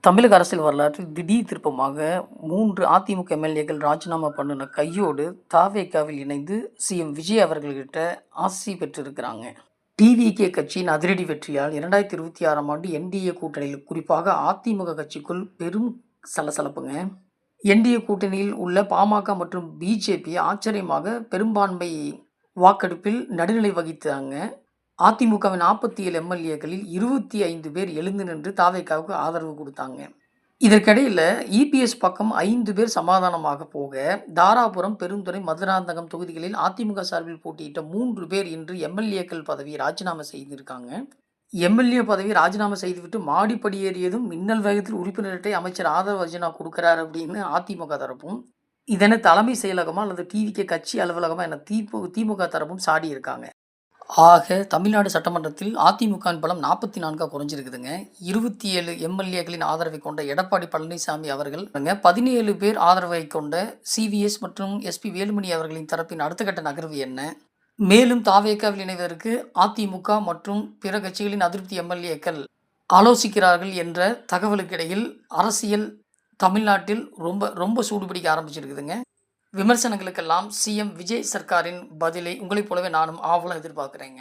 தமிழக அரசியல் வரலாற்றில் திடீர் திருப்பமாக 3 அதிமுக எம்எல்ஏக்கள் ராஜினாமா பண்ணின கையோடு தாவேகாவில் இணைந்து சிஎம் விஜய் அவர்கள்கிட்ட ஆசி பெற்றிருக்கிறாங்க. டிவிகே கட்சியின் அதிரடி வெற்றியால் 2026ஆம் ஆண்டு என்டிஏ கூட்டணியில் குறிப்பாக அதிமுக கட்சிக்குள் பெரும் சலசலப்புங்க. என்டிஏ கூட்டணியில் உள்ள பாமக மற்றும் பிஜேபி ஆச்சரியமாக பெரும்பான்மை வாக்கெடுப்பில் நடுநிலை வகித்தாங்க. அதிமுகவின் 47 எம்எல்ஏக்களில் 25 பேர் எழுந்து நின்று தாவேகாவுக்கு ஆதரவு கொடுத்தாங்க. இதற்கிடையில் இபிஎஸ் பக்கம் 5 பேர் சமாதானமாக போக, தாராபுரம், பெருந்துறை, மதுராந்தகம் தொகுதிகளில் அதிமுக சார்பில் போட்டியிட்ட 3 பேர் இன்று எம்எல்ஏக்கள் பதவியை ராஜினாமா செய்திருக்காங்க. எம்எல்ஏ பதவி ராஜினாமா செய்துவிட்டு மாடிப்படி ஏறியதும் மின்னல் வேகத்தில் உறுப்பினர்கிட்ட அமைச்சர் ஆதவ அர்ஜுனா கொடுக்கிறார் அப்படின்னு அதிமுக தரப்பும், இதென தலைமை செயலகமா அல்லது டிவிகே கட்சி அலுவலகமா என திமுக தரப்பும் சாடி இருக்காங்க. ஆக தமிழ்நாடு சட்டமன்றத்தில் அதிமுகவின் பலம் 44 குறைஞ்சிருக்குதுங்க. 27 எம்எல்ஏக்களின் ஆதரவை கொண்ட எடப்பாடி பழனிசாமி அவர்கள் 17 பேர் ஆதரவை கொண்ட சிவிஎஸ் மற்றும் எஸ்பி வேலுமணி அவர்களின் தரப்பின் அடுத்த கட்ட நகர்வு என்ன? மேலும் தாவேகாவில் இணைவதற்கு அதிமுக மற்றும் பிற கட்சிகளின் அதிருப்தி எம்எல்ஏக்கள் ஆலோசிக்கிறார்கள் என்ற தகவலுக்கிடையில் அரசியல் தமிழ்நாட்டில் ரொம்ப சூடுபிடிக்க ஆரம்பிச்சிருக்குதுங்க. விமர்சனங்களுக்கெல்லாம் சிஎம் விஜய் சர்க்காரின் பதிலை உங்களைப் போலவே நானும் ஆவலாக எதிர்பார்க்குறேங்க.